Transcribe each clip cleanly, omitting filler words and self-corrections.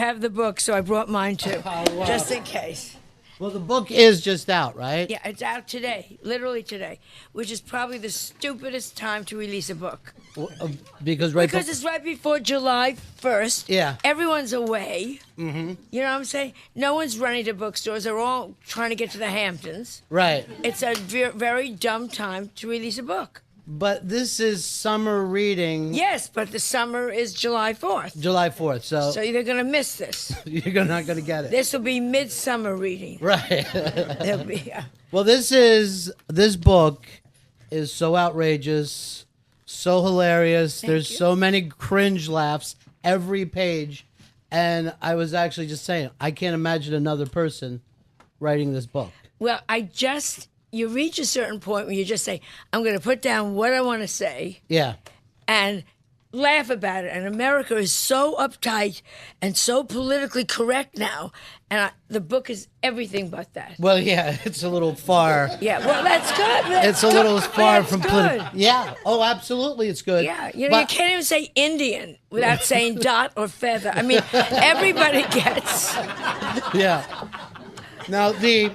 have the book, so I brought mine too, wow. just in case. Well, the book is just out, right? Yeah, it's out today, literally today, which is probably the stupidest time to release a book. Because Because it's right before July 1st. Yeah. Everyone's away. Mm-hmm. You know what I'm saying? No one's running to bookstores. They're all trying to get to the Hamptons. Right. It's a very dumb time to release a book. But this is summer reading. Yes, but the summer is July 4th. July 4th, so you're going to miss this. you're not going to get it. This will be midsummer reading. Right. There'll be, Well, this book is so outrageous, so hilarious. There's so many cringe laughs every page. And I was actually just saying, I can't imagine another person writing this book. Well, you reach a certain point where you just say, I'm going to put down what I want to say. Yeah. And laugh about it. And America is so uptight and so politically correct now. And the book is everything but that. Well, yeah, it's a little far. Yeah, well, that's good. It's a little far from good. Yeah. Oh, absolutely, it's good. Yeah, you can't even say Indian without saying dot or feather. I mean, everybody gets. Yeah. Now, the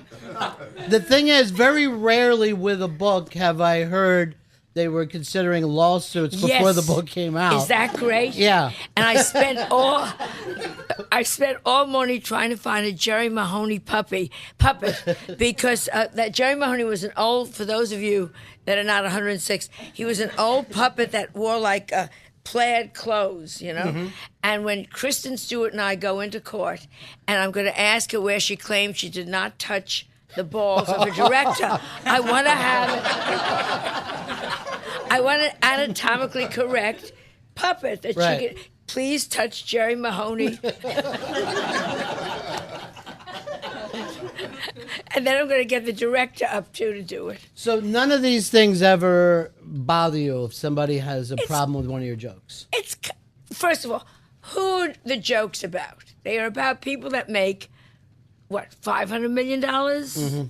thing is, very rarely with a book have I heard they were considering lawsuits before the book came out. Is that great? Yeah. And I spent all morning trying to find a Jerry Mahoney puppet, because that Jerry Mahoney was an old, for those of you that are not 106, he was an old puppet that wore like plaid clothes, you know? Mm-hmm. And when Kristen Stewart and I go into court, and I'm going to ask her where she claimed she did not touch the balls of a director, I want an anatomically correct puppet that she could please touch Jerry Mahoney. And then I'm going to get the director up to do it. So none of these things ever bother you if somebody has a problem with one of your jokes? First of all, who are the jokes about? They are about people that make, $500 million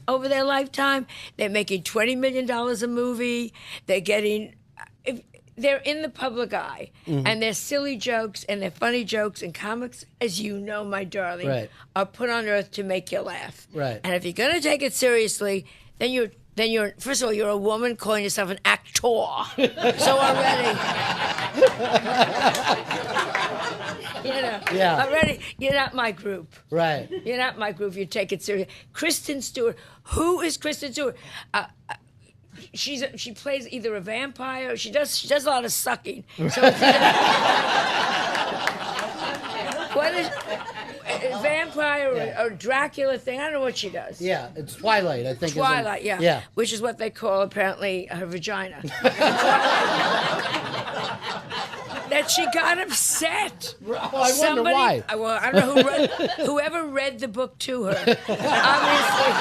over their lifetime? They're making $20 million a movie. They're getting... They're in the public eye, and their silly jokes and their funny jokes and comics, as you know, my darling, are put on earth to make you laugh. Right. And if you're going to take it seriously, then you're first of all, you're a woman calling yourself an actor. So already, already you're not my group. Right. You're not my group. You take it seriously. Kristen Stewart. Who is Kristen Stewart? She plays either a vampire or she does a lot of sucking. So what is a vampire or Dracula thing? I don't know what she does. Yeah, it's Twilight, I think. Twilight, yeah. Which is what they call apparently her vagina. That she got upset. I wonder why. Well, I don't know whoever read the book to her. Obviously.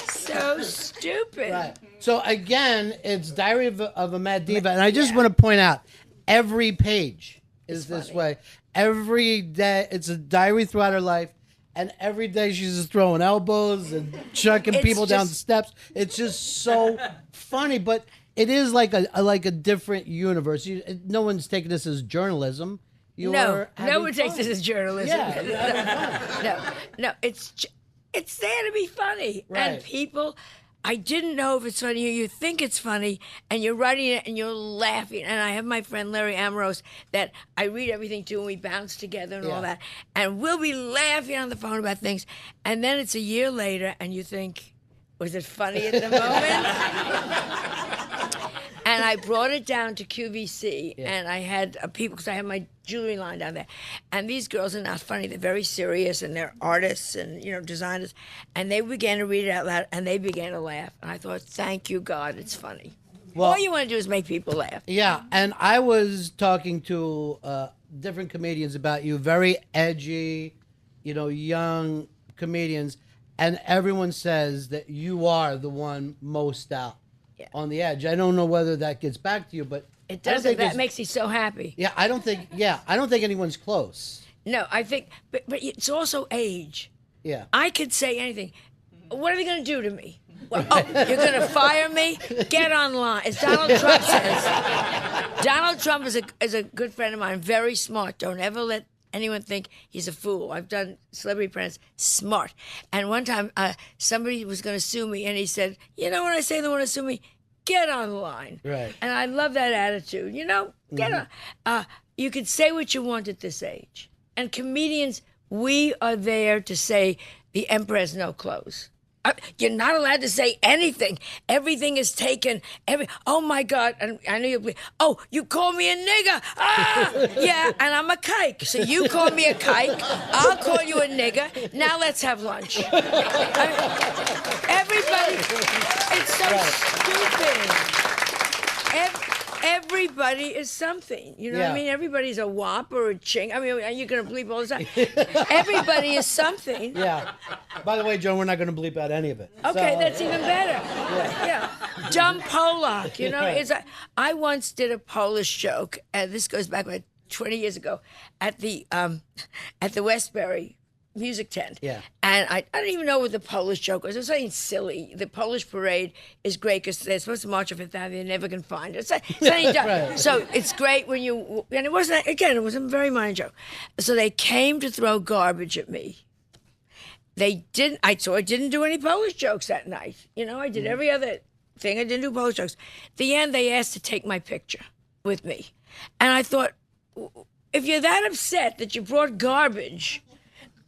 So stupid. Right. So again, it's Diary of a Mad Diva, and I just want to point out, every page is this way. Every day, it's a diary throughout her life, and every day she's just throwing elbows and chucking people down the steps. It's just so funny, but it is like a different universe. No one's taking this as journalism. No one takes this as journalism. Yeah. No, it's there to be funny. Right. And people, I didn't know if it's funny or you think it's funny, and you're writing it and you're laughing. And I have my friend Larry Ambrose that I read everything to, and we bounce together and all that. And we'll be laughing on the phone about things. And then it's a year later, and you think, was it funny at the moment? And I brought it down to QVC, and I had people, because I have my jewelry line down there. And these girls are not funny. They're very serious, and they're artists and, designers. And they began to read it out loud, and they began to laugh. And I thought, thank you, God, it's funny. Well, all you want to do is make people laugh. Yeah, and I was talking to different comedians about you, very edgy, young comedians, and everyone says that you are the one most out. On the edge. I don't know whether that gets back to you, but it does. That makes you so happy. Yeah, I don't think anyone's close. No, I think, but it's also age. Yeah. I could say anything. What are they going to do to me? Well, you're going to fire me? Get online. As Donald Trump says. Donald Trump is a good friend of mine, very smart. Don't ever let anyone think he's a fool. I've done Celebrity Apprentice, smart. And one time, somebody was going to sue me, and he said, when I say they want to sue me, get online. Right. And I love that attitude. Get on. You can say what you want at this age. And comedians, we are there to say the emperor has no clothes. You're not allowed to say anything. Everything is taken. Oh my God! And I know you'll be. Oh, you call me a nigger? Yeah, and I'm a kike. So you call me a kike. I'll call you a nigger. Now let's have lunch. Everybody, it's so stupid. Everybody is something. You know what I mean? Everybody's a wop or a ching. I mean, are you going to bleep all the time? Everybody is something. Yeah. By the way, Joan, we're not going to bleep out any of it. Okay, that's even better. Yeah. Dumb Polak, I once did a Polish joke, and this goes back like 20 years ago, at the Westbury music tent. Yeah. And I don't even know what the Polish joke was. It was something silly. The Polish parade is great because they're supposed to march on Fifth Avenue. They never can find it. Right. So it's great when you... And it wasn't... Again, it was a very minor joke. So they came to throw garbage at me. They didn't... I didn't do any Polish jokes that night. I did every other thing. I didn't do Polish jokes. At the end, they asked to take my picture with me. And I thought, if you're that upset that you brought garbage...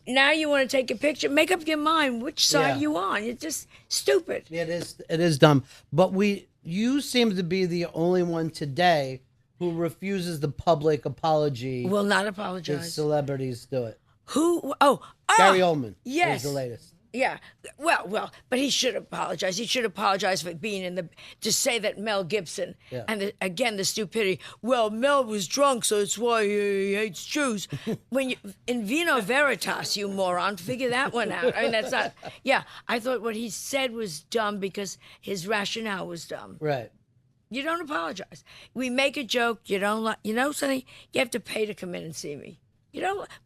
Now you want to take a picture? Make up your mind which side you on. It's just stupid. It is dumb. But you seem to be the only one today who refuses the public apology. Will not apologize. If celebrities do it. Who? Gary Oldman. Yes. Is the latest. Yeah. Well, but he should apologize. He should apologize for being to say that Mel Gibson, and again, the stupidity. Well, Mel was drunk, so that's why he hates Jews. When in vino veritas, you moron, figure that one out. I mean, that's not, I thought what he said was dumb because his rationale was dumb. Right. You don't apologize. We make a joke, you don't like, something, you have to pay to come in and see me.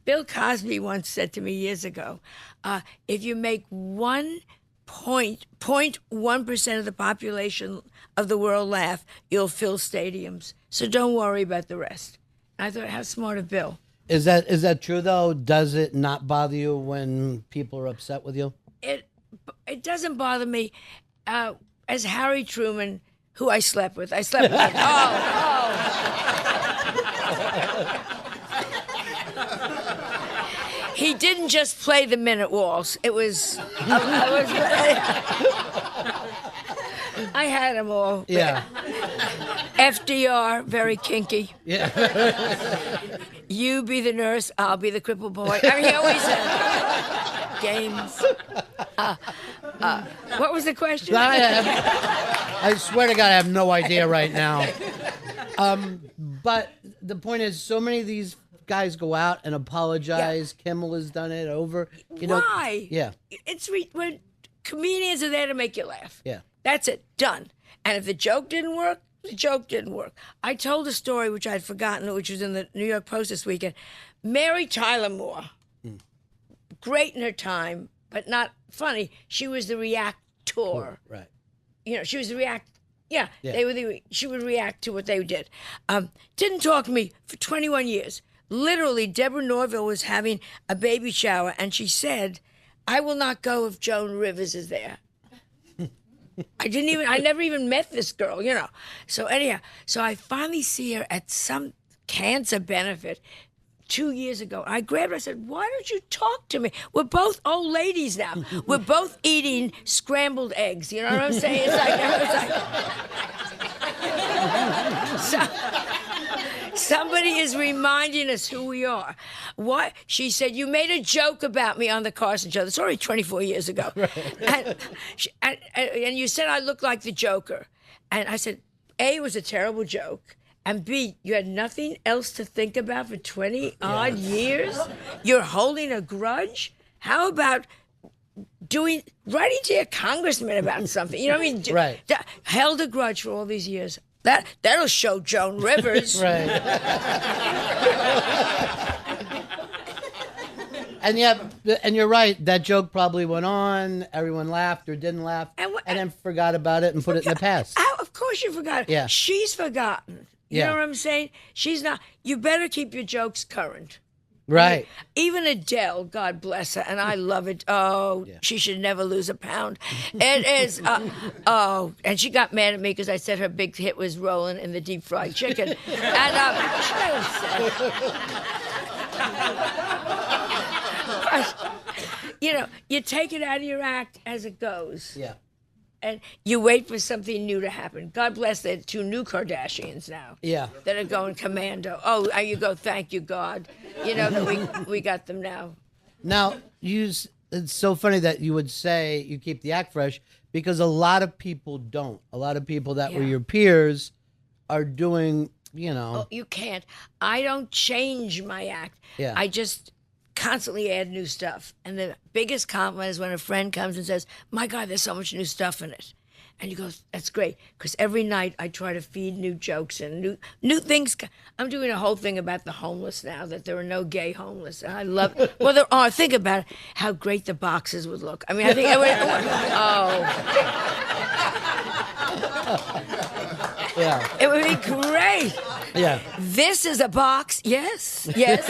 Bill Cosby once said to me years ago, if you make 0.1% of the population of the world laugh, you'll fill stadiums. So don't worry about the rest. I thought, how smart of Bill. Is that true, though? Does it not bother you when people are upset with you? It doesn't bother me. As Harry Truman, who I slept with him. He didn't just play the minute waltz. It was... I had them all. Yeah. FDR, very kinky. Yeah. You be the nurse, I'll be the crippled boy. I mean, he always said games. What was the question? I swear to God, I have no idea right now. But the point is, so many of these guys go out and apologize. Kimmel has done it over. Why? Yeah. When comedians are there to make you laugh. Yeah. That's it. Done. And if the joke didn't work, the joke didn't work. I told a story which I'd forgotten, which was in the New York Post this weekend. Mary Tyler Moore, great in her time, but not funny. She was the reactor. Right. She was the react. Yeah. She would react to what they did. Didn't talk to me for 21 years. Literally, Deborah Norville was having a baby shower, and she said, I will not go if Joan Rivers is there. I never even met this girl, So anyhow, I finally see her at some cancer benefit 2 years ago. I grabbed her, I said, why don't you talk to me? We're both old ladies now. We're both eating scrambled eggs. You know what I'm saying? Somebody is reminding us who we are. What? She said, you made a joke about me on the Carson show. That's already 24 years ago. Right. And you said I look like the Joker. And I said, A, it was a terrible joke. And B, you had nothing else to think about for 20-odd years? You're holding a grudge? How about writing to your congressman about something? You know what I mean? Right. Held a grudge for all these years. That'll show Joan Rivers. Right. And you're right. That joke probably went on. Everyone laughed or didn't laugh. And and then forgot about it and put it in the past. How, of course you forgot. Yeah. She's forgotten. You Yeah. know what I'm saying? She's not. You better keep your jokes current. Right. Even Adele, God bless her, and I love it. Oh, she should never lose a pound. It is. And she got mad at me because I said her big hit was "Rolling in the Deep Fried Chicken," and she you know, you take it out of your act as it goes. Yeah. And you wait for something new to happen. God bless the 2 new Kardashians now. Yeah. That are going commando. Oh, you go, thank you, God. You know, that we got them now. Now, it's so funny that you would say you keep the act fresh because a lot of people don't. A lot of people that were your peers are doing, you know. Oh, you can't. I don't change my act. Yeah. I just constantly add new stuff. And the biggest compliment is when a friend comes and says, my God, there's so much new stuff in it. And you go, that's great. Because every night I try to feed new jokes and new things. I'm doing a whole thing about the homeless now, that there are no gay homeless. And I love it. Well, there are. Think about it, how great the boxes would look. I mean, I think, Yeah. it would be great. Yeah. This is a box. Yes. Yes.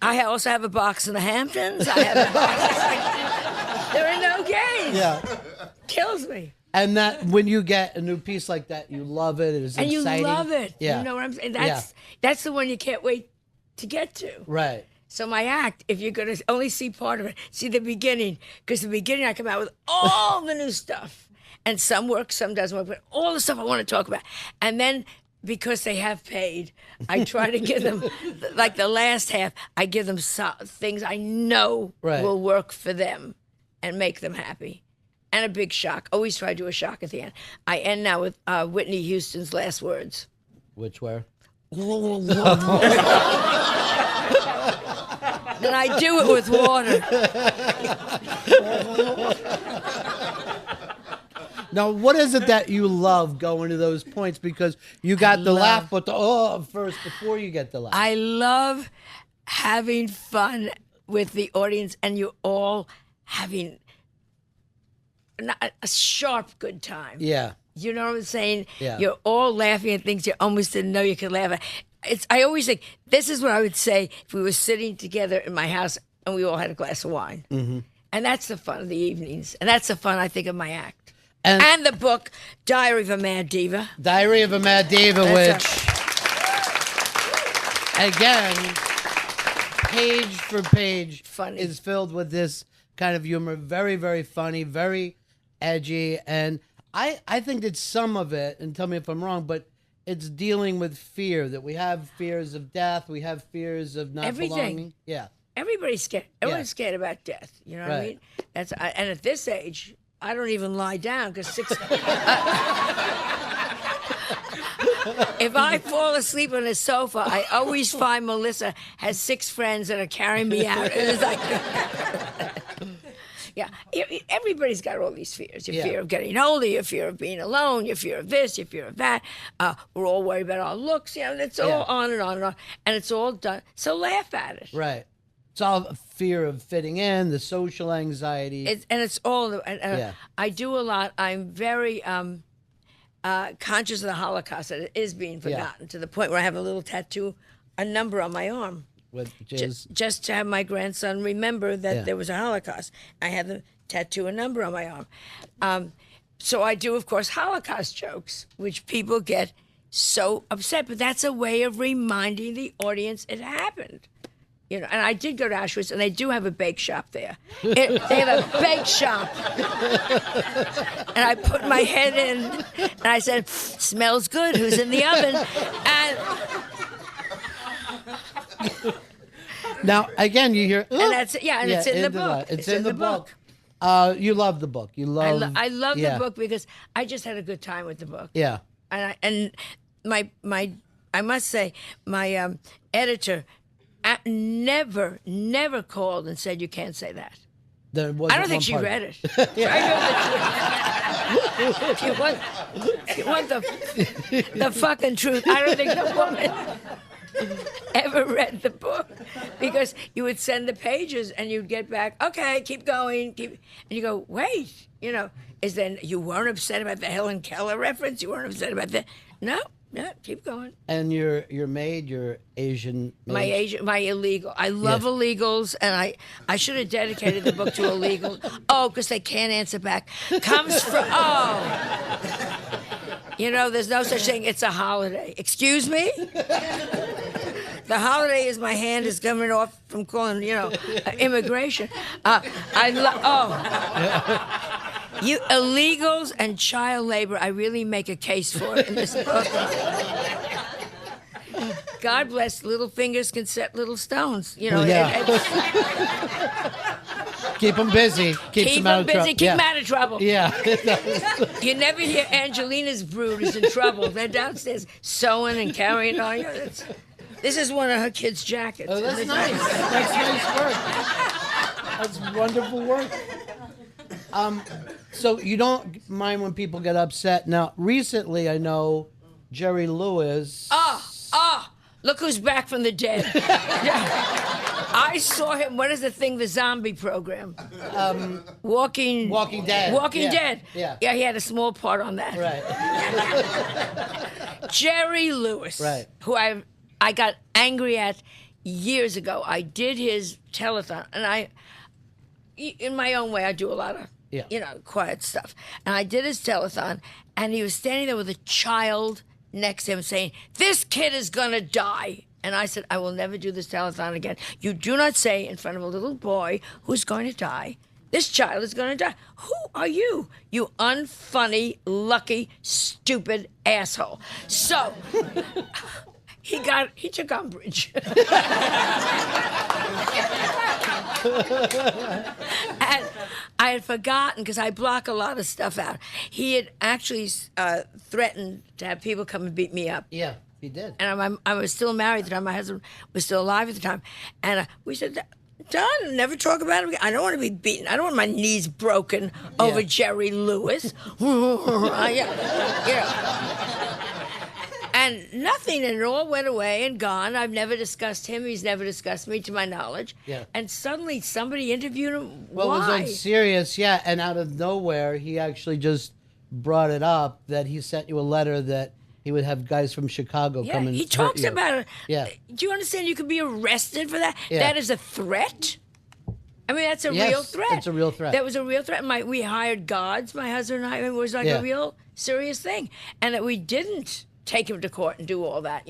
I also have a box in the Hamptons. I have a box. There are no gays. Yeah. Kills me. And that when you get a new piece like that, you love it. It is And exciting. you love it. Yeah. You know what I'm saying? That's the one you can't wait to get to. Right. So my act, if you're going to only see part of it, see the beginning. Because the beginning I come out with all the new stuff. And some works, some doesn't work. But all the stuff I want to talk about. And then because they have paid, I try to give them, like the last half, I give them things I know will work for them and make them happy. And a big shock. Always try to do a shock at the end. I end now with Whitney Houston's last words. Which were? And I do it with water. Now, what is it that you love going to those points? Because you got the laugh, but the first before you get the laugh. I love having fun with the audience, and you all having a sharp good time. Yeah. You know what I'm saying? Yeah. You're all laughing at things you almost didn't know you could laugh at. I always think, this is what I would say if we were sitting together in my house and we all had a glass of wine. Mm-hmm. And that's the fun of the evenings. And that's the fun, I think, of my act. And the book, Diary of a Mad Diva. Diary of a Mad Diva, which, again, page for page is filled with this kind of humor. Very, very funny, very edgy. And I think that some of it, and tell me if I'm wrong, but it's dealing with fear, that we have fears of death, we have fears of not belonging. Yeah. Everybody's scared. Everyone's scared about death. You know what I mean? And at this age, I don't even lie down because if I fall asleep on a sofa, I always find Melissa has 6 friends that are carrying me out. And it's like, yeah, everybody's got all these fears. Your fear of getting older, your fear of being alone, your fear of this, your fear of that. We're all worried about our looks. You know, it's all on and on and on. And it's all done. So laugh at it. Right. It's all fear of fitting in, the social anxiety. It's all. I do a lot. I'm very conscious of the Holocaust, that it is being forgotten to the point where I have a little tattoo, a number on my arm. Just to have my grandson remember that there was a Holocaust. I have the tattoo, a number on my arm. So I do, of course, Holocaust jokes, which people get so upset. But that's a way of reminding the audience it happened. You know, and I did go to Auschwitz, and they do have a bake shop there. They have a bake shop. And I put my head in, and I said, smells good, who's in the oven? And now, again, you hear... and that's it. Yeah, and it's in the book. It's in the book. You love the book. You love... I love the book because I just had a good time with the book. Yeah. And I must say, my editor... never called and said you can't say that. I don't think she read it. If you want the fucking truth, I don't think the woman. ever read the book, because you would send the pages and you'd get back, okay, keep going, and you go, wait, is then you weren't upset about the Helen Keller reference? You weren't upset about that? No, keep going. And your maid, your Asian maid? My illegal. I love illegals, and I should have dedicated the book to illegals. Oh, because they can't answer back. Comes from, there's no such thing. It's a holiday. Excuse me? The holiday is my hand is coming off from calling, immigration. You illegals and child labor, I really make a case for it in this book. God bless, little fingers can set little stones. Keep them busy. Keep them out of trouble. Keep them out of trouble. Yeah. You never hear Angelina's brood is in trouble. They're downstairs sewing and carrying on. This is one of her kids' jackets. Oh, that's nice. That's nice work. That's wonderful work. So you don't mind when people get upset. Now, recently, I know Jerry Lewis. Look who's back from the dead. I saw him. What is the thing? The zombie program. Walking Dead. Walking Dead. Yeah. Yeah, he had a small part on that. Right. Jerry Lewis. Right. Who I got angry at years ago. I did his telethon, and in my own way, I do a lot of quiet stuff. And I did his telethon, and he was standing there with a child next to him saying, "This kid is going to die." And I said, "I will never do this telethon again. You do not say in front of a little boy who's going to die, this child is going to die. Who are you? You unfunny, lucky, stupid asshole." So he took umbrage. And I had forgotten, because I block a lot of stuff out. He had actually threatened to have people come and beat me up. Yeah, he did. And I was still married at the time. My husband was still alive at the time. And we said, "Don, never talk about him again. I don't want to be beaten. I don't want my knees broken over Jerry Lewis." And nothing, and it all went away and gone. I've never discussed him. He's never discussed me, to my knowledge. Yeah. And suddenly somebody interviewed him. Well, Why? it was on Sirius, and out of nowhere, he actually just brought it up that he sent you a letter that he would have guys from Chicago come and he talks hurt you. about it. Yeah. Do you understand you could be arrested for that? Yeah. That is a threat? I mean, that's a real threat. It's a real threat. That was a real threat. We hired guards, my husband and I. It was like a real serious thing. And that we didn't take him to court and do all that,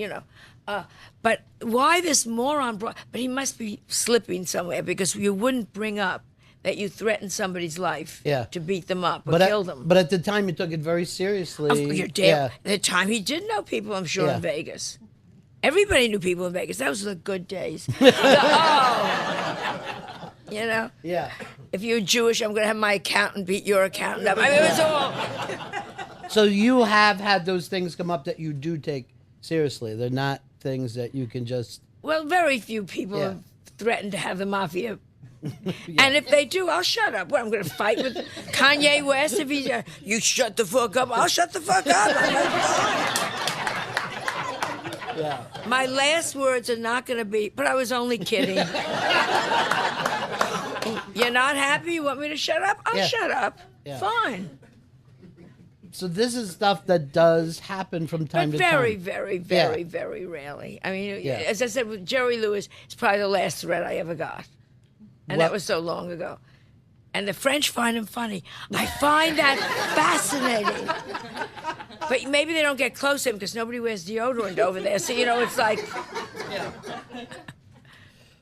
But why this moron brought... But he must be slipping somewhere, because you wouldn't bring up that you threatened somebody's life to beat them up or kill them. But at the time, you took it very seriously. You're damn. At the time, he did know people, I'm sure, in Vegas. Everybody knew people in Vegas. Those were the good days. Yeah. If you're Jewish, I'm going to have my accountant beat your accountant up. I mean, it was all... So you have had those things come up that you do take seriously. They're not things that you can just... Well, very few people have threatened to have the mafia. And if they do, I'll shut up. What, I'm going to fight with Kanye West if he's... you shut the fuck up. I'll shut the fuck up. My last words are not going to be, "But I was only kidding." You're not happy? You want me to shut up? I'll shut up. Fine. So this is stuff that does happen from time to time. Very, very rarely. I mean, as I said, with Jerry Lewis, it's probably the last threat I ever got. And that was so long ago. And the French find him funny. I find that fascinating. But maybe they don't get close to him because nobody wears deodorant over there. So, it's like...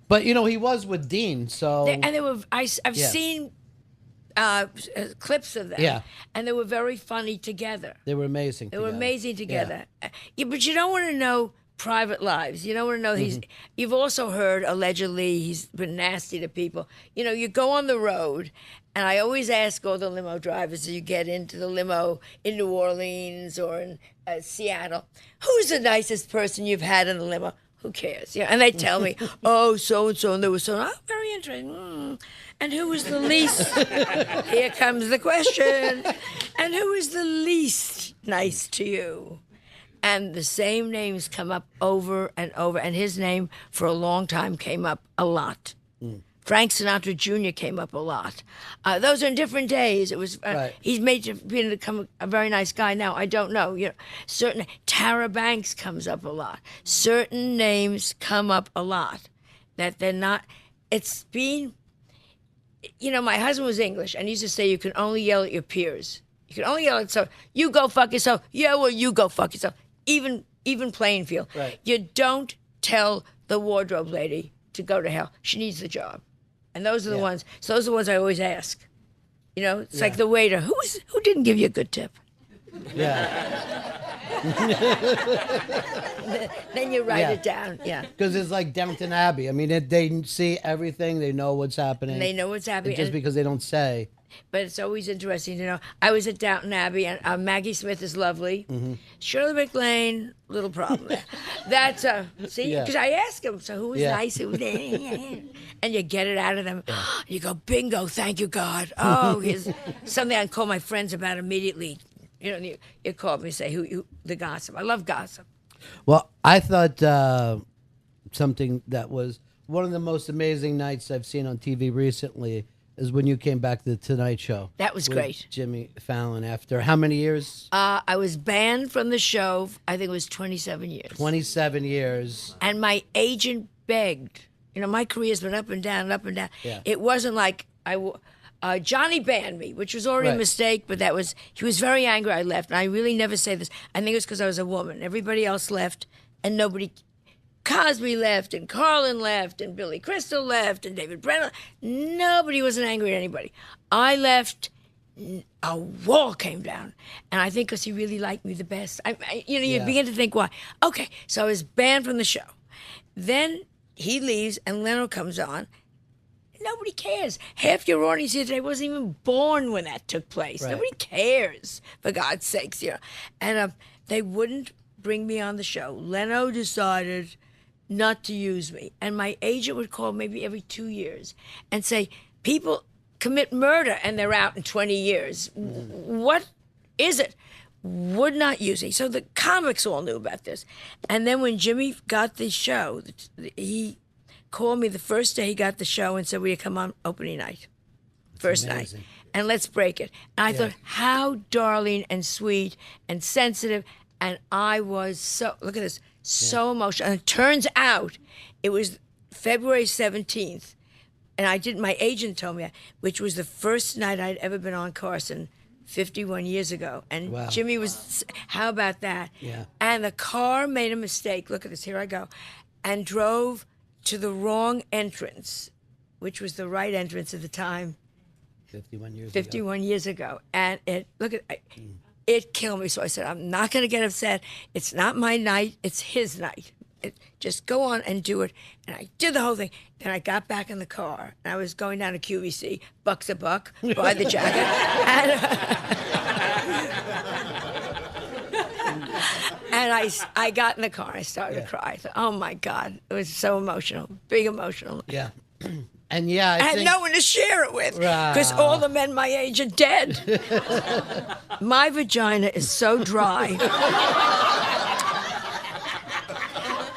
But, he was with Dean, so... And they were... I've seen... clips of them. Yeah. And they were very funny together. They were amazing They were amazing together. But you don't want to know private lives. You don't want to know you've also heard, allegedly, he's been nasty to people. You go on the road, and I always ask all the limo drivers as you get into the limo in New Orleans or in Seattle, who's the nicest person you've had in the limo? Who cares? And they tell me, "Oh, so-and-so, and there was so, very interesting. And who was the least?" Here comes the question. And who is the least nice to you? And the same names come up over and over. And his name for a long time came up a lot. Frank Sinatra Jr. came up a lot. Those are in different days. It was he's made to become a very nice guy now. I don't know. Certain Tara Banks comes up a lot. Certain names come up a lot that they're not. It's been. My husband was English, and he used to say you can only yell at your peers. You can only yell at so you go fuck yourself. Yeah, well, you go fuck yourself. Even playing field. Right. You don't tell the wardrobe lady to go to hell. She needs the job. And those are the ones. So those are the ones I always ask. It's like the waiter. Who didn't give you a good tip? Yeah. Then you write it down. Yeah. Because it's like Downton Abbey. I mean, they see everything. They know what's happening. They know what's happening. Just because they don't say. But it's always interesting to know. I was at Downton Abbey, and Maggie Smith is lovely. Shirley MacLaine, little problem there. That's, because I ask them, so who was nice? Who was and you get it out of them. You go, bingo, thank you, God. Oh, here's something I can call my friends about immediately. You call me and say, who the gossip. I love gossip. Well, I thought something that was one of the most amazing nights I've seen on TV recently is when you came back to the Tonight Show. That was with great. Jimmy Fallon after how many years? I was banned from the show, I think it was 27 years. 27 years. And my agent begged. My career's been up and down, up and down. Yeah. It wasn't like Johnny banned me, which was already a mistake, but he was very angry I left. And I really never say this. I think it was because I was a woman. Everybody else left, and Cosby left, and Carlin left, and Billy Crystal left, and David Brennan. Nobody wasn't angry at anybody. I left, a wall came down. And I think because he really liked me the best. You begin to think why. Okay, so I was banned from the show. Then he leaves, and Leno comes on. Nobody cares. Half your audience here today wasn't even born when that took place. Right. Nobody cares, for God's sakes. And they wouldn't bring me on the show. Leno decided not to use me. And my agent would call maybe every 2 years and say, people commit murder and they're out in 20 years. What is it? Would not use me. So the comics all knew about this. And then when Jimmy got the show, he called me the first day he got the show and said, will you come on opening night? First night. And let's break it. And I thought, how darling and sweet and sensitive. And I was look at this, so emotional. And it turns out it was February 17th. And my agent told me that, which was the first night I'd ever been on Carson 51 years ago. And Jimmy was, how about that? Yeah. And the car made a mistake. Look at this, here I go. And drove to the wrong entrance, which was the right entrance at the time. 51 years ago. And it killed me. So I said, I'm not going to get upset. It's not my night. It's his night. Just go on and do it. And I did the whole thing. Then I got back in the car. And I was going down to QVC. Buck's a buck. Buy the jacket. And I got in the car. I started to cry. I thought, oh, my God. It was so emotional. Big emotional. Yeah. And I had no one to share it with because all the men my age are dead. My vagina is so dry.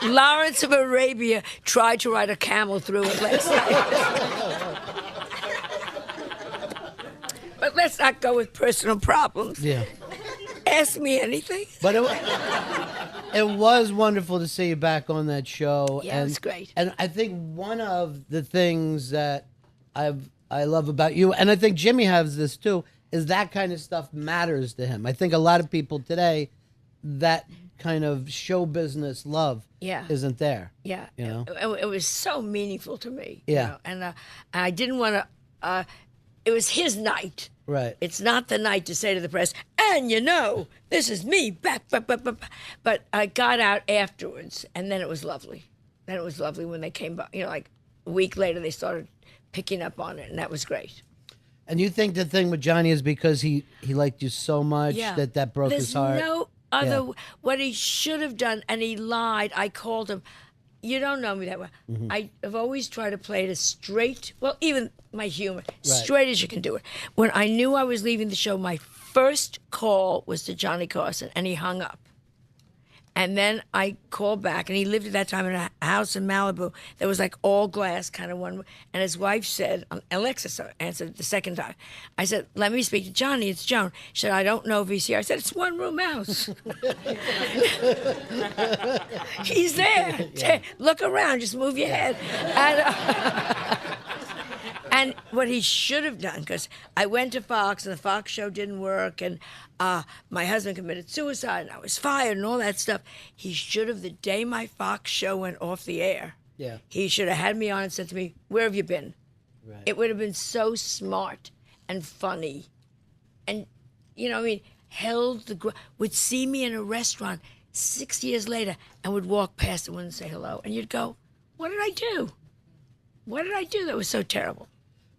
Lawrence of Arabia tried to ride a camel through it last night. But let's not go with personal problems. Yeah. Ask me anything. But it was wonderful to see you back on that show. Yeah, it was great. And I think one of the things that I love about you, and I think Jimmy has this too, is that kind of stuff matters to him. I think a lot of people today, that kind of show business love isn't there. Yeah. It was so meaningful to me. Yeah. And I didn't want to, it was his night. Right. It's not the night to say to the press, and this is me back. But I got out afterwards, and then it was lovely. Then it was lovely when they came back. Like a week later, they started picking up on it, and that was great. And you think the thing with Johnny is because he liked you so much that broke his heart? There's no other, what he should have done, and he lied. I called him. You don't know me that well. Mm-hmm. I have always tried to play it as straight, well, even my humor, straight as you can do it. When I knew I was leaving the show, my first call was to Johnny Carson, and he hung up. And then I called back, and he lived at that time in a house in Malibu that was like all glass, kind of one. And his wife said, Alexis answered the second time. I said, let me speak to Johnny. It's Joan. She said, I don't know if he's here. I said, it's one-room house. He's there. Yeah. Look around. Just move your head. And what he should have done, because I went to Fox, and the Fox show didn't work, and my husband committed suicide, and I was fired, and all that stuff. He should have, the day my Fox show went off the air, he should have had me on and said to me, where have you been? Right. It would have been so smart and funny. And, would see me in a restaurant 6 years later and would walk past and wouldn't say hello. And you'd go, what did I do? What did I do that was so terrible?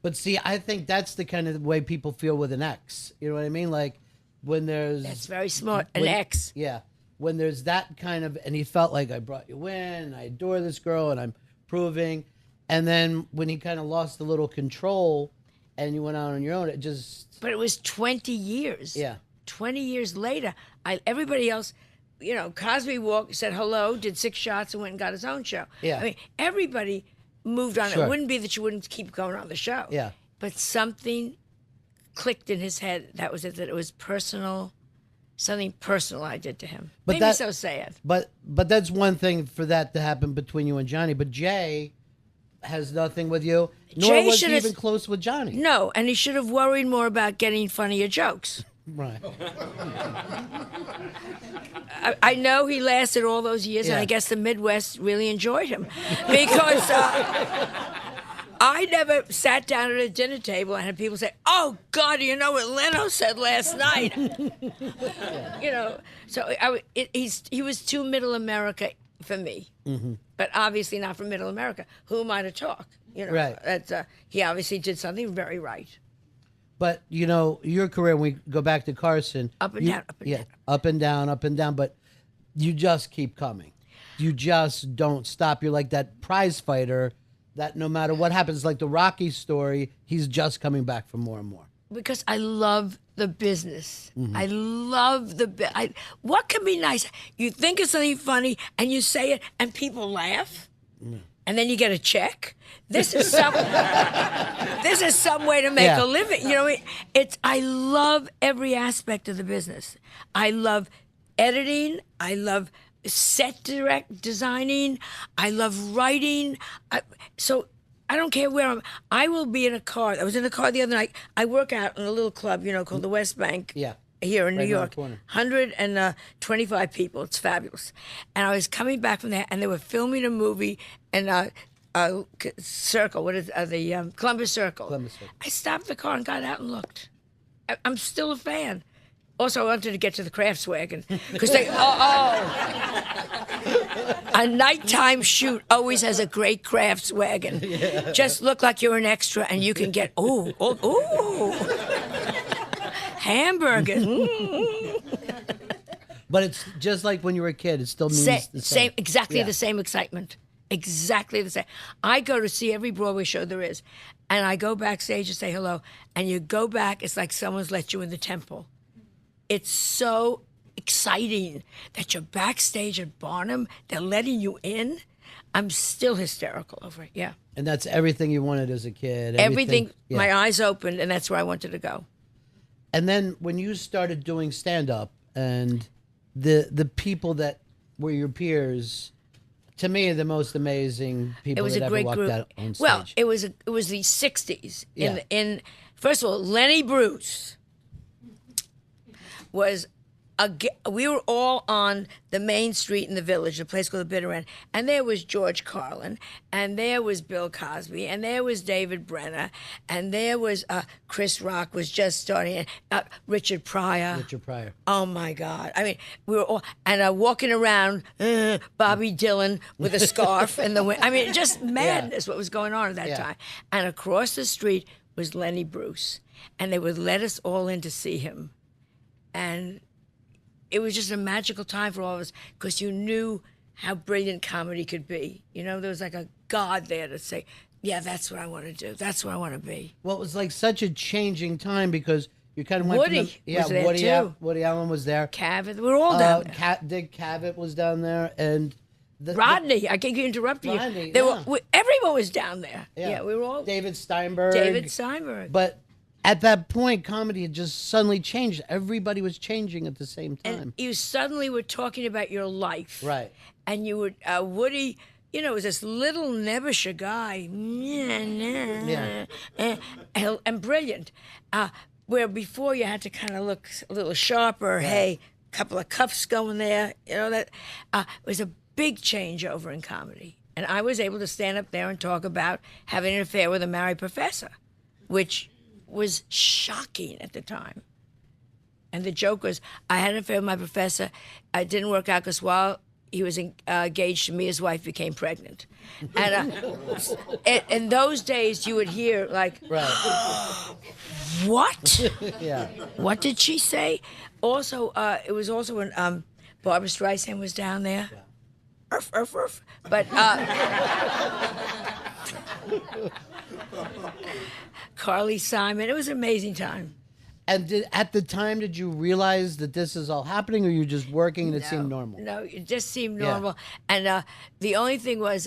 But see, I think that's the kind of way people feel with an ex. You know what I mean? Like when there's... That's very smart. An ex. Yeah. When there's that kind of... And he felt like, I brought you in, and I adore this girl, and I'm proving. And then when he kind of lost a little control and you went out on your own, it just... But it was 20 years. Yeah. 20 years later, everybody else... Cosby said hello, did 6 shots, and went and got his own show. Yeah. I mean, everybody... moved on. Sure. It wouldn't be that you wouldn't keep going on the show. Yeah. But something clicked in his head. That was it. That it was personal. Something personal I did to him. But Made me so sad. But that's one thing for that to happen between you and Johnny. But Jay has nothing with you. Nor was he even close with Johnny. No, and he should have worried more about getting funnier jokes. Right. I know he lasted all those years, and I guess the Midwest really enjoyed him because I never sat down at a dinner table and had people say, "Oh God, do you know what Leno said last night?" So he was too Middle America for me, but obviously not from Middle America. Who am I to talk? Right. He obviously did something very right. But, your career, when we go back to Carson... Up and down, up and down. Up and down, up and down. But you just keep coming. You just don't stop. You're like that prize fighter that no matter what happens, like the Rocky story, he's just coming back for more and more. Because I love the business. I love what can be nice? You think of something funny, and you say it, and people laugh. And then you get a check. This is some way to make a living. I love every aspect of the business. I love editing. I love set designing. I love writing. So I don't care where I will be in a car. I was in a car the other night. I work out in a little club, called the West Bank. Yeah. Here in Right New York, 125 people. It's fabulous. And I was coming back from there, and they were filming a movie in Circle. What is the Columbus Circle? Columbus Circle. I stopped the car and got out and looked. I'm still a fan. Also, I wanted to get to the Craftswagon because a nighttime shoot always has a great Craftswagon. Yeah. Just look like you're an extra, and you can get hamburger. But it's just like when you were a kid. It still means the same. Exactly the same excitement. Exactly the same. I go to see every Broadway show there is, and I go backstage and say hello, and you go back, it's like someone's let you in the temple. It's so exciting that you're backstage at Barnum. They're letting you in. I'm still hysterical over it, yeah. And that's everything you wanted as a kid. Everything my eyes opened, and that's where I wanted to go. And then when you started doing stand-up and the people that were your peers, to me, the most amazing people that ever walked out on stage. Well, it was the 60s. First of all, Lenny Bruce was we were all on the main street in the Village, a place called the Bitter End, and there was George Carlin, and there was Bill Cosby, and there was David Brenner, and there was Chris Rock was just starting, Richard Pryor. Richard Pryor. Oh my God! I mean, we were all walking around, Bobby Dylan with a scarf and the wind. I mean, just madness. What was going on at that time? And across the street was Lenny Bruce, and they would let us all in to see him, and it was just a magical time for all of us because you knew how brilliant comedy could be. There was like a God there to say, yeah, that's what I want to do. That's what I want to be. Well, it was like such a changing time because You kind of went Woody from the, was there too. Woody Allen was there. Cavett, we were all down there. Dick Cavett was down there, and Rodney, I can't interrupt you. Rodney, Everyone was down there. Yeah. Yeah, we were all. David Steinberg. But at that point, comedy had just suddenly changed. Everybody was changing at the same time. And you suddenly were talking about your life. Right. And you would, Woody, was this little nebbisher guy. And brilliant. Where before you had to kind of look a little sharper. Right. Hey, a couple of cuffs going there. That it was a big change over in comedy. And I was able to stand up there and talk about having an affair with a married professor, which was shocking at the time. And the joke was, I had an affair with my professor. It didn't work out because while he was engaged to me, his wife became pregnant. And in those days, you would hear like, right. What? Yeah. What did she say? Also, it was also when Barbara Streisand was down there. Yeah. Urf, urf, urf. But Carly Simon, it was an amazing time. And at the time, did you realize that this is all happening, or you just working and it seemed normal? No, it just seemed normal. Yeah. And the only thing was,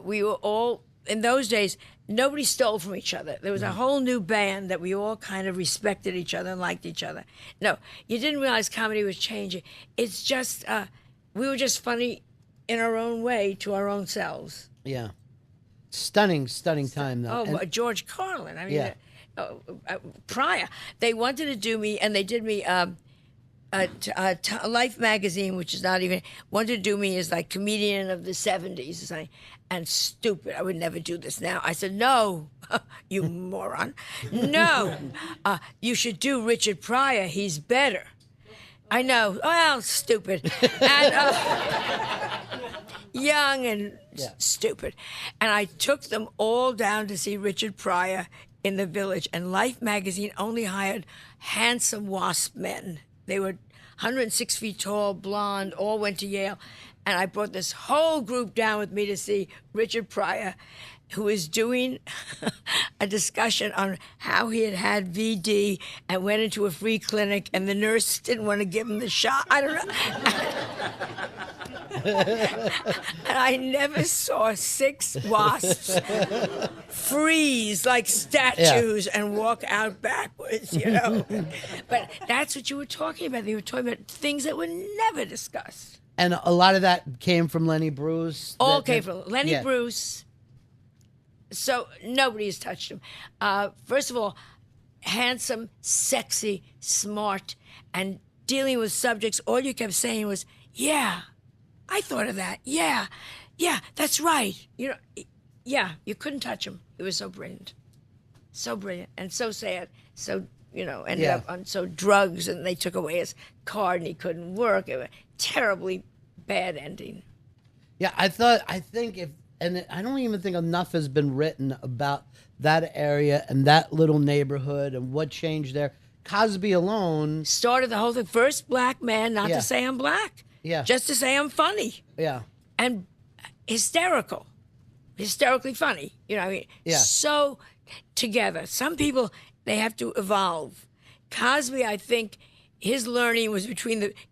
we were all, in those days, nobody stole from each other. There was a whole new band that we all kind of respected each other and liked each other. No, you didn't realize comedy was changing. It's just, we were just funny in our own way to our own selves. Yeah. Stunning time, though. Oh, George Carlin. I mean, Pryor. They wanted to do me, and they did me, Life magazine, which is not even, wanted to do me as like comedian of the 70s or something. And stupid, I would never do this now. I said, no, you moron. No, you should do Richard Pryor. He's better. I know. Well, stupid. And young and stupid. And I took them all down to see Richard Pryor in the Village. And Life magazine only hired handsome wasp men. They were 106 feet tall, blonde, all went to Yale. And I brought this whole group down with me to see Richard Pryor, who was doing a discussion on how he had VD and went into a free clinic, and the nurse didn't want to give him the shot. I don't know. And I never saw 6 wasps freeze like statues and walk out backwards, But that's what you were talking about. They were talking about things that were never discussed. And a lot of that came from Lenny Bruce. All came from Lenny Bruce. So nobody has touched him. First of all, handsome, sexy, smart, and dealing with subjects. All you kept saying was, yeah, I thought of that. Yeah, that's right. You couldn't touch him. He was so brilliant. So brilliant and so sad. So, ended up on drugs, and they took away his card and he couldn't work. It was a terribly bad ending. Yeah, I think and I don't even think enough has been written about that area and that little neighborhood and what changed there. Cosby alone started the whole thing. First black man not to say I'm black. Yeah. Just to say I'm funny. Yeah. And hysterically funny. So together. Some people, they have to evolve. Cosby, I think, his learning was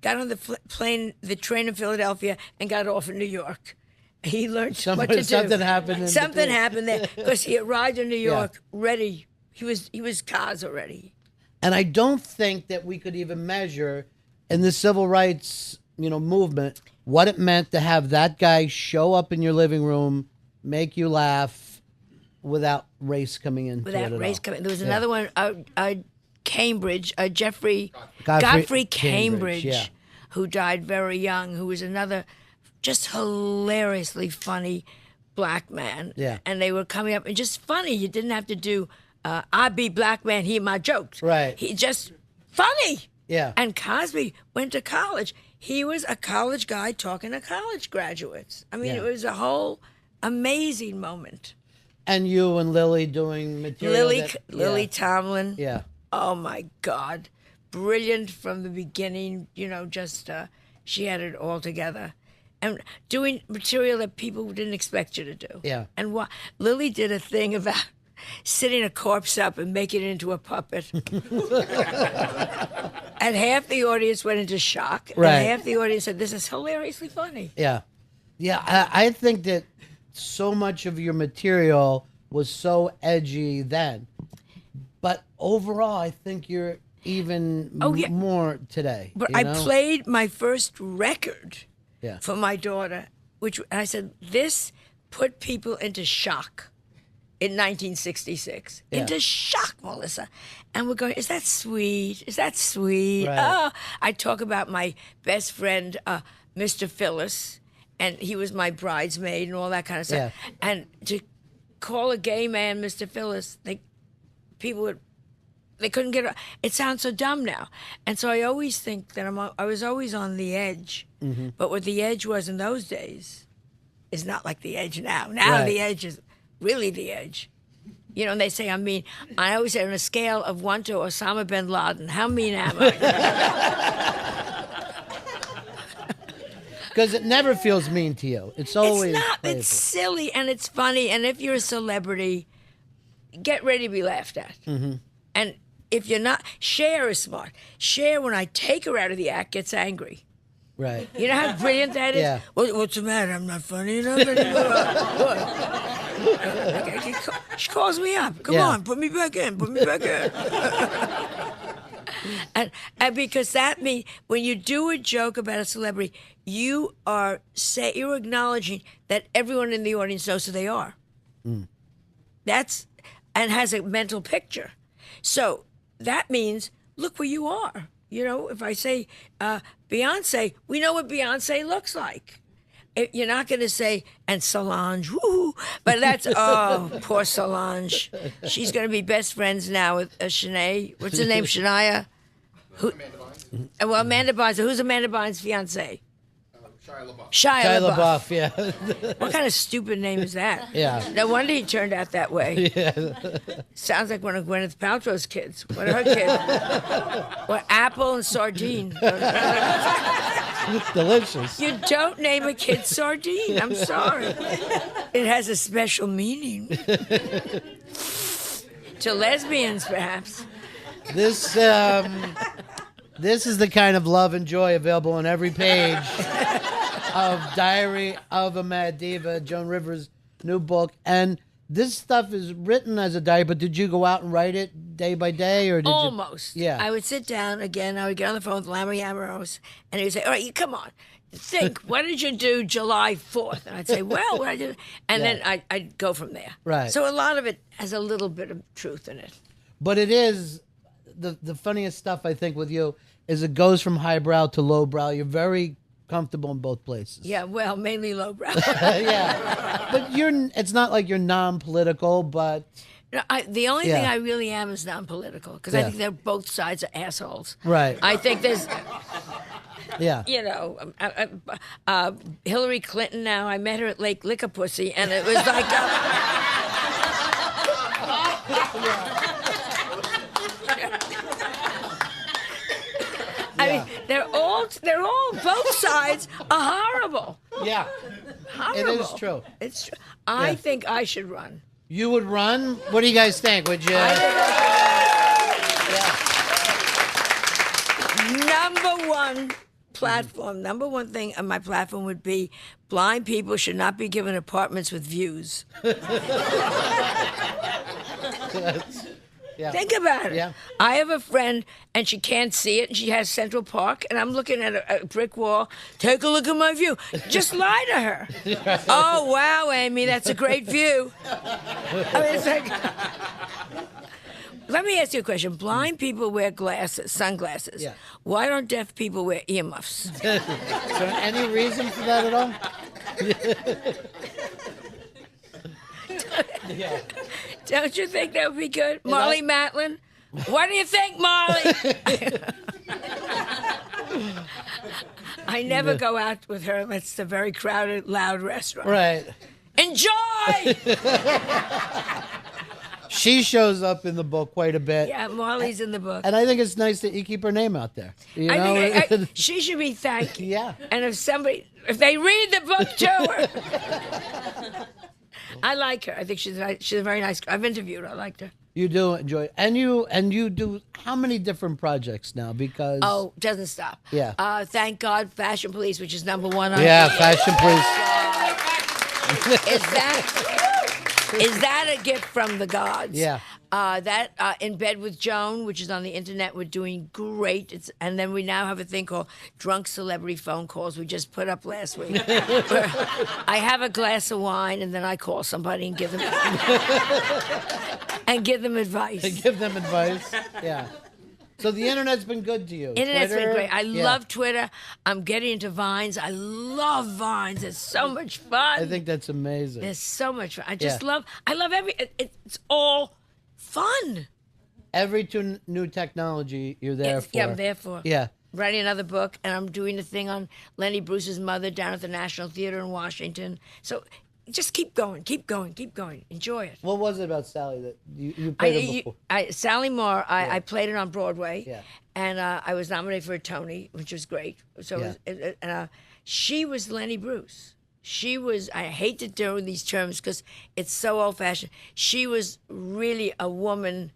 got on the train in Philadelphia and got off in New York. He learned what to do. Something happened. Something happened there because he arrived in New York ready. He was Cos already. And I don't think that we could even measure in the civil rights, movement what it meant to have that guy show up in your living room, make you laugh, without race coming into it at all. There was another one, Cambridge, Godfrey Cambridge, who died very young, who was another just hilariously funny black man. Yeah. And they were coming up and just funny. You didn't have to do, I be black man, hear my jokes. Right. He just funny. Yeah. And Cosby went to college. He was a college guy talking to college graduates. I mean, it was a whole amazing moment. And you and Lily doing material. Lily Tomlin. Yeah. Oh, my God. Brilliant from the beginning, she had it all together. And doing material that people didn't expect you to do. Yeah. And Lily did a thing about sitting a corpse up and making it into a puppet. And half the audience went into shock. Right. And half the audience said, this is hilariously funny. Yeah. Yeah, I think that so much of your material was so edgy then. But overall, I think you're even more today. But you I know? played my first record Yeah. for my daughter, and I said, this put people into shock in 1966. Yeah. Into shock, Melissa. And we're going, is that sweet? Is that sweet? Right. Oh, I talk about my best friend, Mr. Phyllis, and he was my bridesmaid and all that kind of stuff. Yeah. And to call a gay man Mr. Phyllis, they couldn't get it. It sounds so dumb now. And so I always think that I was always on the edge. Mm-hmm. But what the edge was in those days is not like the edge now. Now Right. the edge is really the edge. You know, and they say I'm mean. I always say on a scale of 1 to Osama bin Laden, how mean am I? Because it never feels mean to you. It's always It's not. playful. It's silly and it's funny. And if you're a celebrity, get ready to be laughed at. Mm-hmm. And if you're not, Cher is smart. Cher, when I take her out of the act, gets angry. Right. You know how brilliant that is? Yeah. What's the matter? I'm not funny enough anymore. What? She calls me up. Come Yeah. on, put me back in. Put me back in. and because that means when you do a joke about a celebrity, you're acknowledging that everyone in the audience knows who they are. That's and has a mental picture. So that means look where you are. You know, if I say Beyonce, we know what Beyonce looks like. You're not going to say, and Solange, woo, but that's, oh, poor Solange. She's going to be best friends now with Shanae. What's her name, Shania? Amanda Bynes. Well, Amanda Bynes. Who's Amanda Bynes' fiancé? Shia LaBeouf. Shia Shia LaBeouf. LaBeouf, yeah. What kind of stupid name is that? Yeah. No wonder he turned out that way. Sounds like one of Gwyneth Paltrow's kids. One of her kids. What, apple and sardine. Delicious. You don't name a kid sardine. I'm sorry. It has a special meaning. To lesbians, perhaps. This is the kind of love and joy available on every page of Diary of a Mad Diva, Joan Rivers' new book. And this stuff is written as a diary, but did you go out and write it day by day, or did Almost. you? Yeah. I would sit down again. I would get on the phone with Larry Ambrose, and he would say, "All right, you come on, think. What did you do July 4th?" And I'd say, "Well, what I did," and then I'd go from there. Right. So a lot of it has a little bit of truth in it. But it is the funniest stuff, I think, with you is it goes from highbrow to lowbrow. You're very comfortable in both places. Yeah, well, mainly lowbrow. Yeah. But it's not like you're non-political, but No, the only thing Yeah. I really am is non-political because I Yeah. think they're both sides are assholes. Right. I think there's, yeah. you know, Hillary Clinton. Now I met her at Lake Lickapussy, and it was like. I mean, they're all both sides are horrible. Yeah. Horrible. It is true. It's true. I Yeah. think I should run. You would run? What do you guys think? Would you? Number one platform, number one thing on my platform would be blind people should not be given apartments with views. Yeah. Think about it. Yeah. I have a friend, and she can't see it, and she has Central Park, and I'm looking at a brick wall. Take a look at my view. Just lie to her. Oh, wow, Amy, that's a great view. I mean, it's like... Let me ask you a question. Blind people wear glasses, sunglasses. Yeah. Why don't deaf people wear earmuffs? Is there any reason for that at all? Yeah. Don't you think that would be good? Marley Matlin? What do you think, Marley? I never go out with her unless it's a very crowded, loud restaurant. Right. Enjoy! She shows up in the book quite a bit. Yeah, Marley's in the book. And I think it's nice that you keep her name out there. You I know? think she should be thanked. Yeah. And if they read the book to her. I like her. I think she's a very nice. I've interviewed her. I liked her. You do enjoy it. And you do how many different projects now? Because Doesn't stop. Yeah. Thank God, Fashion Police, which is number one on. Yeah, Fashion Police. Is that a gift from the gods? Yeah. That In Bed with Joan, which is on the internet, we're doing great. And then we now have a thing called Drunk Celebrity Phone Calls we just put up last week. Where I have a glass of wine and then I call somebody and give them advice. Give them advice. Yeah. So the internet's been good to you. Internet's Twitter? been great. I Yeah. love Twitter. I'm getting into Vines. I love Vines. It's so much fun. I think that's amazing. It's so much fun. I just Yeah. I love it's all fun. Every new technology you're there for. Yeah, I'm there for. Yeah. Writing another book, and I'm doing a thing on Lenny Bruce's mother down at the National Theater in Washington. So just keep going, keep going, keep going. Enjoy it. What was it about Sally that you played her before? Sally Moore, I played it on Broadway, Yeah. and I was nominated for a Tony, which was great. So she was Lenny Bruce. She was, I hate to do these terms because it's so old-fashioned. She was really a woman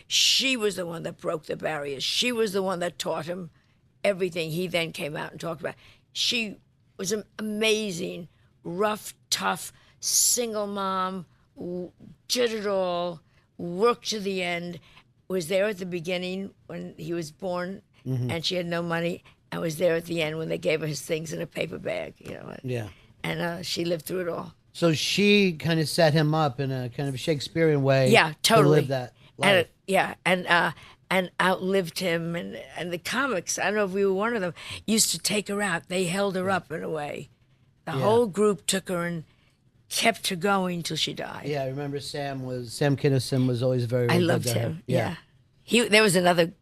she was the one that broke the barriers. She was the one that taught him everything he then came out and talked about. She was an amazing, rough, tough, single mom, did it all, worked to the end, was there at the beginning when he was born and she had no money, and was there at the end when they gave her his things in a paper bag, Yeah. And she lived through it all. So she kind of set him up in a kind of Shakespearean way. Yeah, totally. To live that life. And outlived him. And the comics, I don't know if we were one of them, used to take her out. They held her up in a way. The whole group took her and kept her going till she died. Yeah, I remember Sam Kinison was always very I good loved to her. him. Yeah. There was another.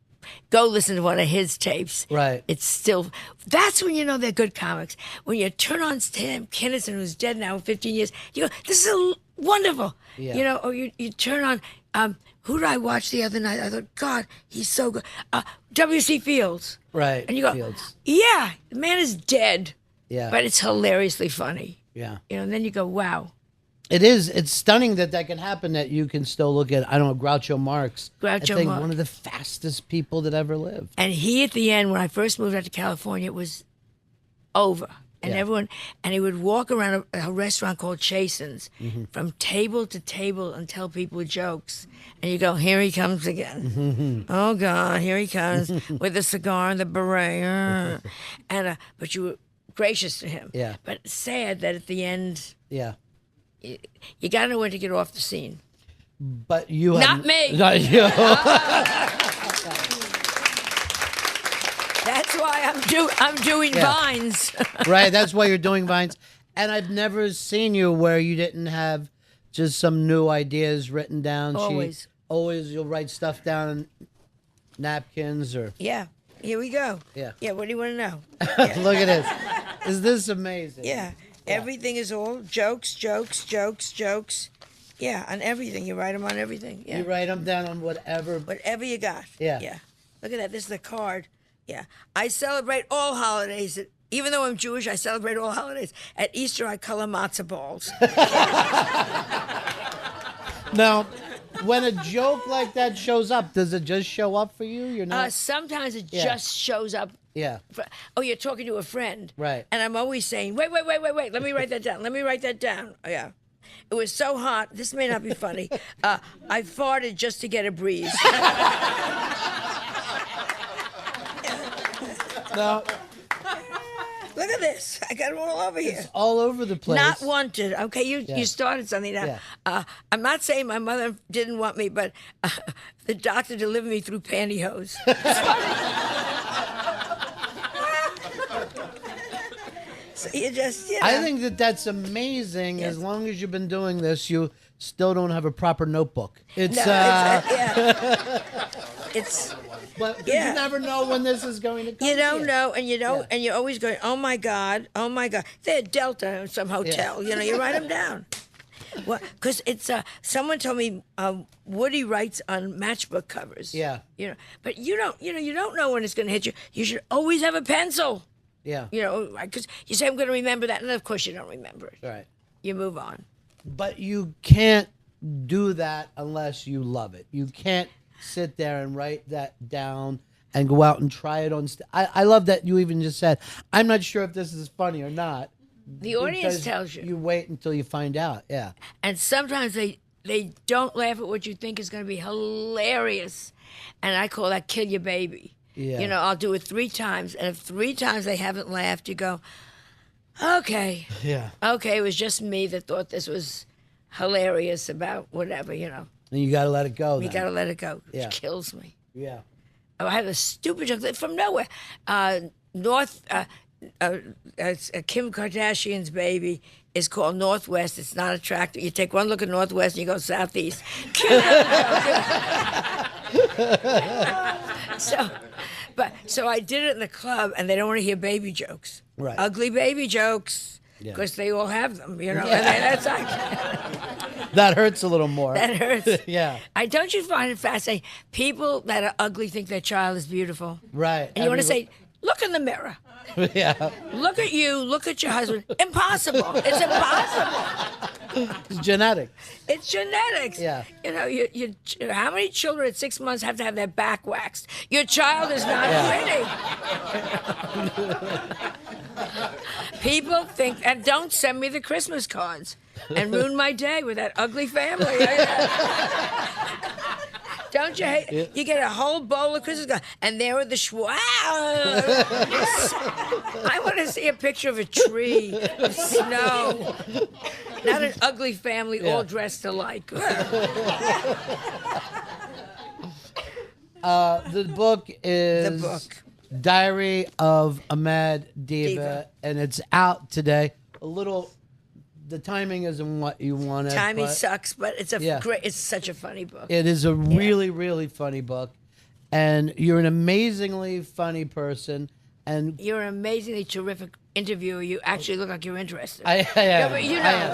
Go listen to one of his tapes. Right. It's still. That's when you know they're good comics. When you turn on Sam Kinison, who's dead now 15 years, you go, "This is wonderful." Yeah. Or you turn on. Who did I watch the other night? I thought, God, he's so good. W.C. Fields. Right. And you go, Fields. Yeah, the man is dead. Yeah. But it's hilariously funny. Yeah. And then you go, wow. It is. It's stunning that can happen, that you can still look at, I don't know, Groucho Marx. I think Marx. one of the fastest people that ever lived. And he, at the end, when I first moved out to California, it was over. And he would walk around a restaurant called Chasen's from table to table and tell people jokes. And you go, here he comes again. Oh, God, here he comes with the cigar and the beret. But you were gracious to him. Yeah. But sad that at the end, Yeah. you got to know when to get off the scene. But you Not me. Not you. That's why I'm doing Vines. Right, that's why you're doing Vines. And I've never seen you where you didn't have just some new ideas written down. Always. Always you'll write stuff down on napkins or... Yeah. Here we go. Yeah. Yeah, what do you want to know? Look at this. Is this amazing? Yeah. Everything is all jokes. Yeah, on everything. You write them on everything. Yeah. You write them down on whatever. Whatever you got. Yeah. Yeah. Look at that. This is the card. Yeah. I celebrate all holidays. Even though I'm Jewish, I celebrate all holidays. At Easter, I color matzo balls. Now, when a joke like that shows up, does it just show up for you? You're not... Sometimes it just shows up. Yeah. You're talking to a friend. Right. And I'm always saying, wait. Let me write that down. Oh, yeah. It was so hot. This may not be funny. I farted just to get a breeze. No. Look at this. I got it all over here. It's all over the place. Not wanted. Okay, you started something now. Yeah. I'm not saying my mother didn't want me, but the doctor delivered me through pantyhose. So you just, I think that's amazing. Yes. As long as you've been doing this, you still don't have a proper notebook. It's it's but you never know when this is going to come. you don't know, and and you're always going, oh my God, they're at Delta in some hotel. You write them down. Well, because it's someone told me Woody writes on matchbook covers. Yeah. But you don't know when it's going to hit you. You should always have a pencil. Yeah. Because you say I'm going to remember that, and of course you don't remember it. Right. You move on. But you can't do that unless you love it. You can't sit there and write that down and go out and try it on stage. I love that you even just said, I'm not sure if this is funny or not. The audience because tells you. You wait until you find out. Yeah. And sometimes they don't laugh at what you think is going to be hilarious. And I call that kill your baby. Yeah. You know, I'll do it 3 times. And if 3 times they haven't laughed, you go, okay. Yeah. Okay, it was just me that thought this was hilarious about whatever, you know. And you got to let it go. You got to let it go. Yeah. It kills me. Yeah. Oh, I had a stupid joke from nowhere. Kim Kardashian's baby is called Northwest. It's not attractive. You take one look at Northwest and you go Southeast. So I did it in the club, and they don't want to hear baby jokes. Right. Ugly baby jokes, Yeah. because they all have them, you know. And that's like, That hurts a little more. that hurts. Yeah. Don't you find it fascinating? People that are ugly think their child is beautiful. Right. And you want to say, look in the mirror. Yeah. Look at you. Look at your husband. Impossible. It's impossible. It's genetic. It's genetics. Yeah. You know, you how many children at 6 months have to have their back waxed? Your child is not pretty. People think, and don't send me the Christmas cards and ruin my day with that ugly family. Don't you hate? Yeah. You get a whole bowl of Christmas cards, and there are the I want to see a picture of a tree of snow, not an ugly family all dressed alike. The book is The book. Diary of a Mad Diva, Diva. and it's out today. The timing isn't what you wanted. Timing but sucks, but it's it's such a funny book. It is a really, really funny book, and you're an amazingly funny person. And You're an amazingly terrific interviewer. You actually look like you're interested. I am. but you know.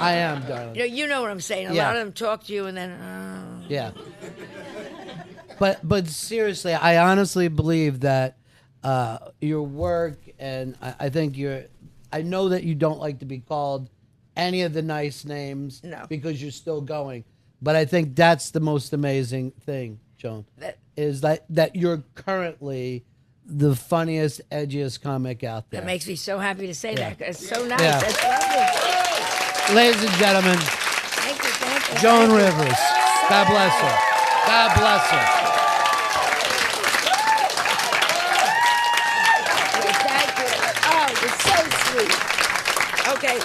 I am, darling. You know what I'm saying. A Yeah. lot of them talk to you, and then. Yeah. But seriously, I honestly believe that your work, and I think I know that you don't like to be called any of the nice names. No. Because you're still going. But I think that's the most amazing thing, Joan, is that you're currently the funniest, edgiest comic out there. That makes me so happy to say that. It's so nice. Yeah. That's lovely. Ladies and gentlemen, Thank you. Joan Rivers. God bless her. God bless her. Thank you. Oh, it's so sweet. Okay.